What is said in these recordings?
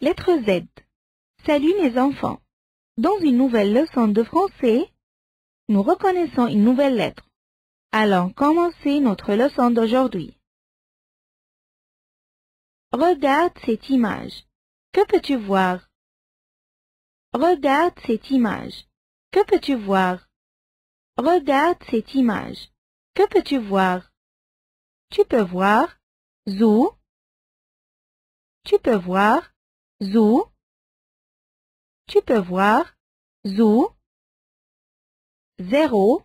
Lettre Z. Salut mes enfants. Dans une nouvelle leçon de français, nous reconnaissons une nouvelle lettre. Allons commencer notre leçon d'aujourd'hui. Regarde cette image. Que peux-tu voir? Regarde cette image. Que peux-tu voir? Regarde cette image. Que peux-tu voir? Tu peux voir zoo. Tu peux voir zoo. Tu peux voir zoo. 0,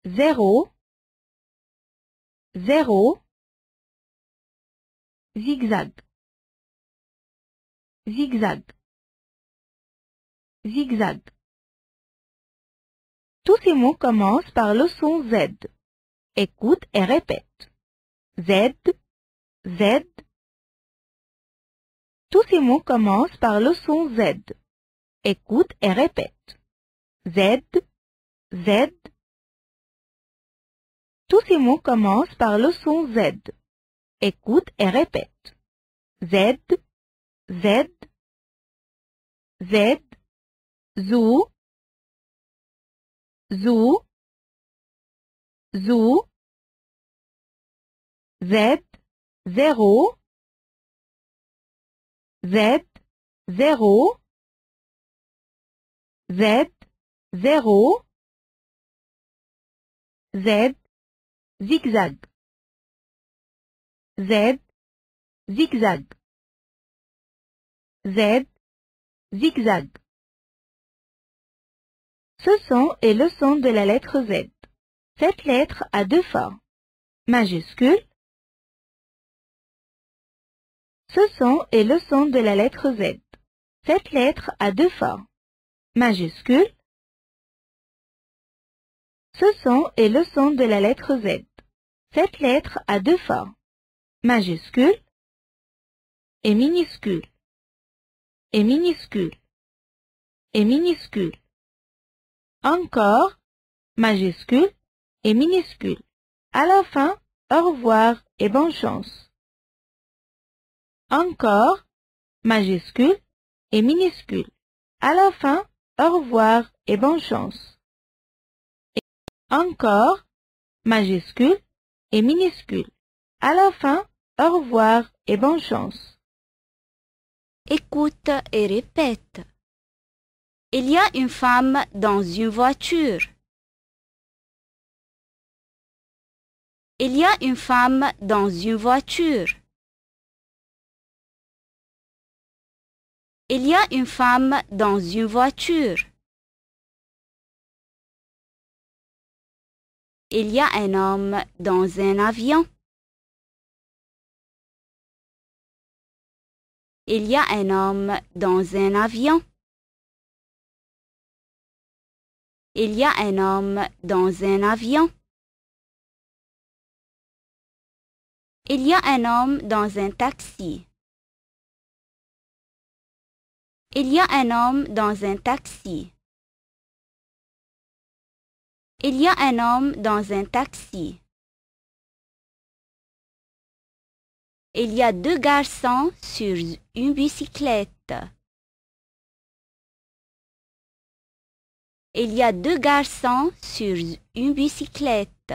0, 0. Zigzag, zigzag, zigzag. Tous ces mots commencent par le son Z. Écoute et répète. Z, Z. Tous ces mots commencent par le son Z. Écoute et répète. Z, Z. Tous ces mots commencent par le son Z. Écoute et répète. Z, Z, Z, zoo, zoo, zoo, Z, 0, Z, 0, Z, 0, Z, zigzag, Z, zigzag, Z, zigzag. Ce son est le son de la lettre Z. Cette lettre a deux formes. Majuscule. Ce son est le son de la lettre Z. Cette lettre a deux formes. Majuscule. Ce son est le son de la lettre Z. Cette lettre a deux formes. Majuscule et minuscule. Et minuscule. Et minuscule. Encore, majuscule et minuscule. À la fin, au revoir et bonne chance. Encore, majuscule et minuscule. À la fin, au revoir et bonne chance. Encore, majuscule et minuscule. À la fin, au revoir et bonne chance. Écoute et répète. Il y a une femme dans une voiture. Il y a une femme dans une voiture. Il y a une femme dans une voiture. Il y a un homme dans un avion. Il y a un homme dans un avion. Il y a un homme dans un avion. Il y a un homme dans un taxi. Il y a un homme dans un taxi. Il y a un homme dans un taxi. Il y a deux garçons sur une bicyclette. Il y a deux garçons sur une bicyclette.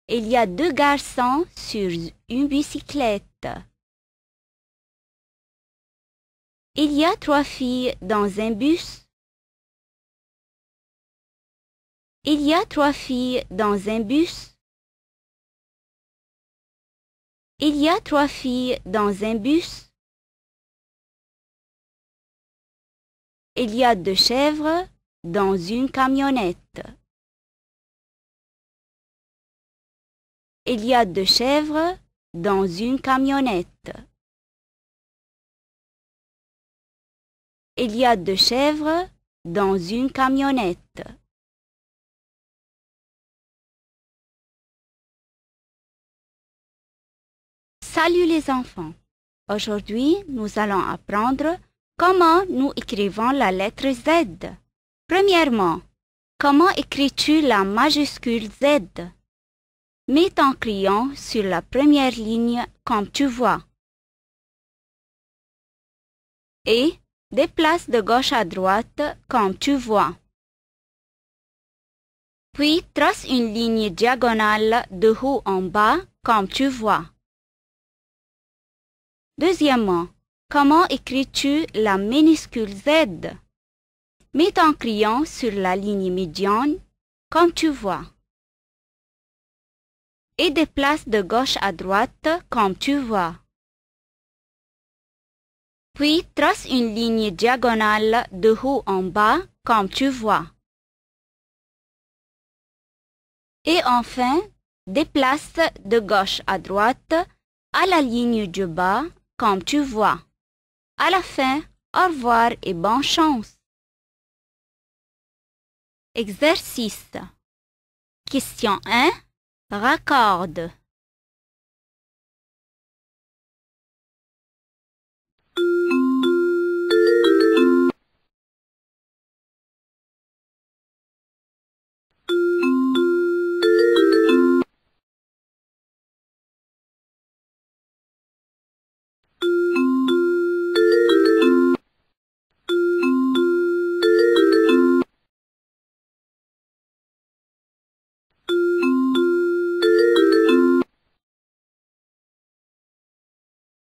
Il y a deux garçons sur une bicyclette. Il y a trois filles dans un bus. Il y a trois filles dans un bus. Il y a trois filles dans un bus. Il y a deux chèvres dans une camionnette. Il y a deux chèvres dans une camionnette. Il y a deux chèvres dans une camionnette. Salut les enfants! Aujourd'hui, nous allons apprendre comment nous écrivons la lettre Z. Premièrement, comment écris-tu la majuscule Z? Mets ton crayon sur la première ligne comme tu vois. Et déplace de gauche à droite comme tu vois. Puis trace une ligne diagonale de haut en bas comme tu vois. Deuxièmement, comment écris-tu la minuscule Z? Mets ton crayon sur la ligne médiane comme tu vois. Et déplace de gauche à droite comme tu vois. Puis trace une ligne diagonale de haut en bas comme tu vois. Et enfin, déplace de gauche à droite à la ligne du bas comme tu vois. À la fin, au revoir et bonne chance. Exercice. Question 1. Raccorde.